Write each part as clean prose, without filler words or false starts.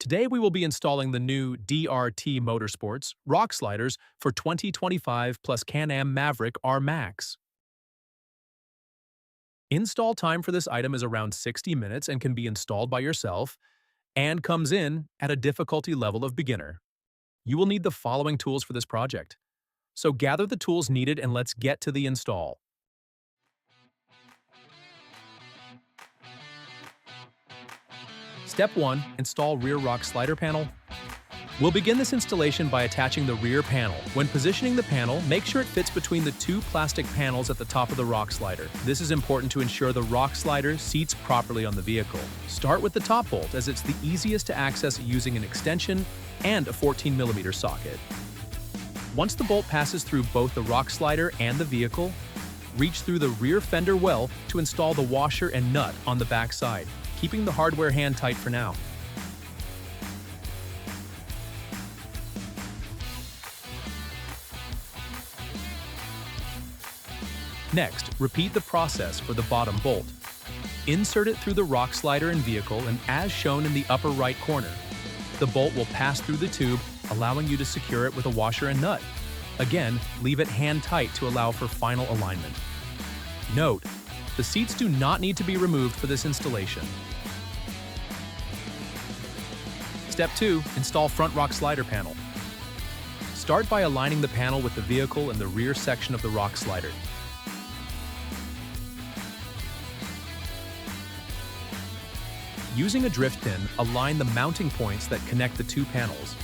Today we will be installing the new DRT Motorsports rock sliders for 2025 plus Can-Am Maverick R MAX. Install time for this item is around 60 minutes and can be installed by yourself and comes in at a difficulty level of beginner. You will need the following tools for this project. So gather the tools needed and let's get to the install. Step 1. Install rear rock slider panel. We'll begin this installation by attaching the rear panel. When positioning the panel, make sure it fits between the two plastic panels at the top of the rock slider. This is important to ensure the rock slider seats properly on the vehicle. Start with the top bolt as it's the easiest to access using an extension and a 14mm socket. Once the bolt passes through both the rock slider and the vehicle, reach through the rear fender well to install the washer and nut on the back side, keeping the hardware hand tight for now. Next, repeat the process for the bottom bolt. Insert it through the rock slider and vehicle, and as shown in the upper right corner, the bolt will pass through the tube, allowing you to secure it with a washer and nut. Again, leave it hand tight to allow for final alignment. Note, the seats do not need to be removed for this installation. Step 2. Install front rock slider panel. Start by aligning the panel with the vehicle and the rear section of the rock slider. Using a drift pin, align the mounting points that connect the two panels.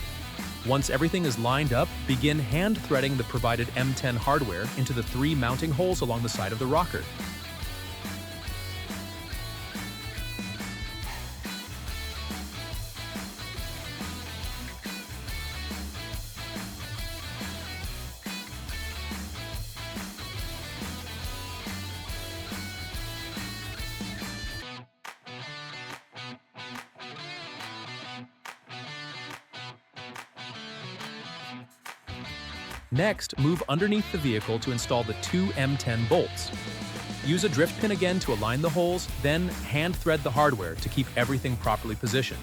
Once everything is lined up, begin hand threading the provided M10 hardware into the 3 mounting holes along the side of the rocker. Next, move underneath the vehicle to install the 2 M10 bolts. Use a drift pin again to align the holes, then hand thread the hardware to keep everything properly positioned.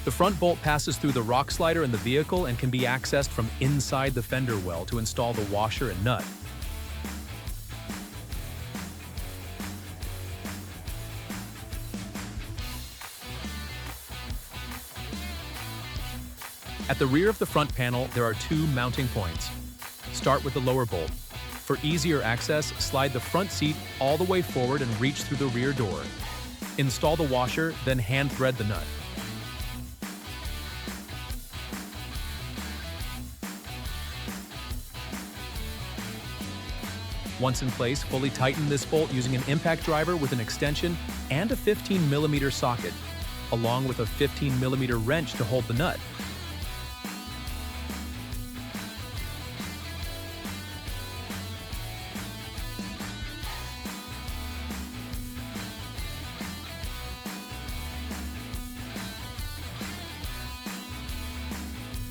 The front bolt passes through the rock slider in the vehicle and can be accessed from inside the fender well to install the washer and nut. At the rear of the front panel, there are 2 mounting points. Start with the lower bolt. For easier access, slide the front seat all the way forward and reach through the rear door. Install the washer, then hand thread the nut. Once in place, fully tighten this bolt using an impact driver with an extension and a 15mm socket, along with a 15mm wrench to hold the nut.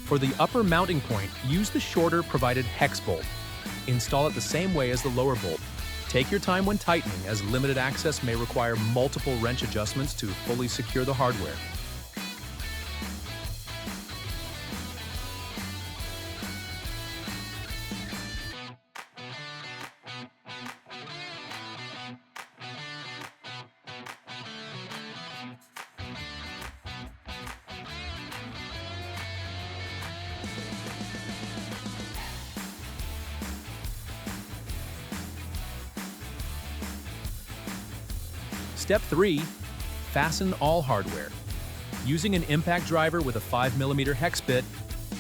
For the upper mounting point, use the shorter provided hex bolt. Install it the same way as the lower bolt. Take your time when tightening, as limited access may require multiple wrench adjustments to fully secure the hardware. Step 3. Fasten all hardware. Using an impact driver with a 5mm hex bit,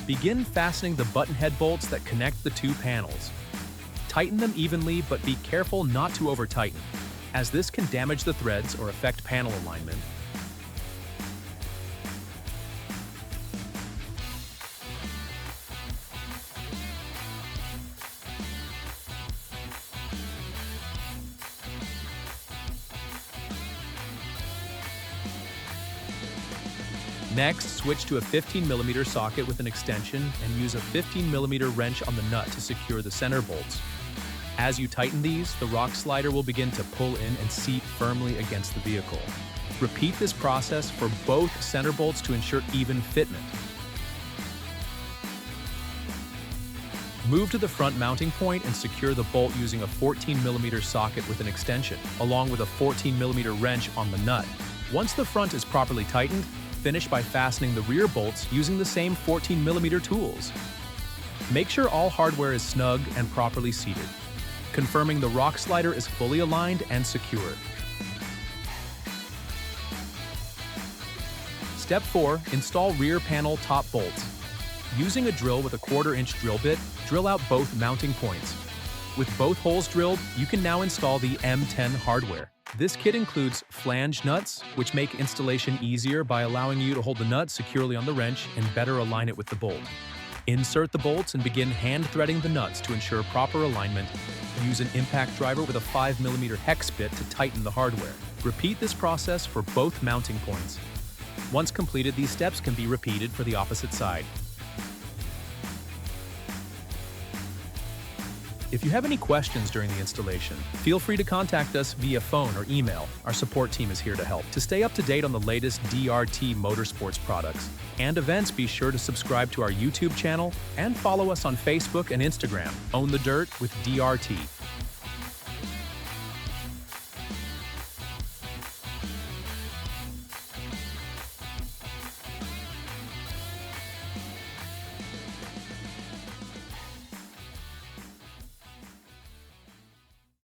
begin fastening the button head bolts that connect the 2 panels. Tighten them evenly, but be careful not to over-tighten, as this can damage the threads or affect panel alignment. Next, switch to a 15mm socket with an extension and use a 15mm wrench on the nut to secure the center bolts. As you tighten these, the rock slider will begin to pull in and seat firmly against the vehicle. Repeat this process for both center bolts to ensure even fitment. Move to the front mounting point and secure the bolt using a 14mm socket with an extension, along with a 14mm wrench on the nut. Once the front is properly tightened, finish by fastening the rear bolts using the same 14mm tools. Make sure all hardware is snug and properly seated, confirming the rock slider is fully aligned and secure. Step 4. Install rear panel top bolts. Using a drill with a 1/4-inch drill bit, drill out both mounting points. With both holes drilled, you can now install the M10 hardware. This kit includes flange nuts, which make installation easier by allowing you to hold the nut securely on the wrench and better align it with the bolt. Insert the bolts and begin hand threading the nuts to ensure proper alignment. Use an impact driver with a 5mm hex bit to tighten the hardware. Repeat this process for both mounting points. Once completed, these steps can be repeated for the opposite side. If you have any questions during the installation, feel free to contact us via phone or email. Our support team is here to help. To stay up to date on the latest DRT Motorsports products and events, be sure to subscribe to our YouTube channel and follow us on Facebook and Instagram. Own the Dirt with DRT.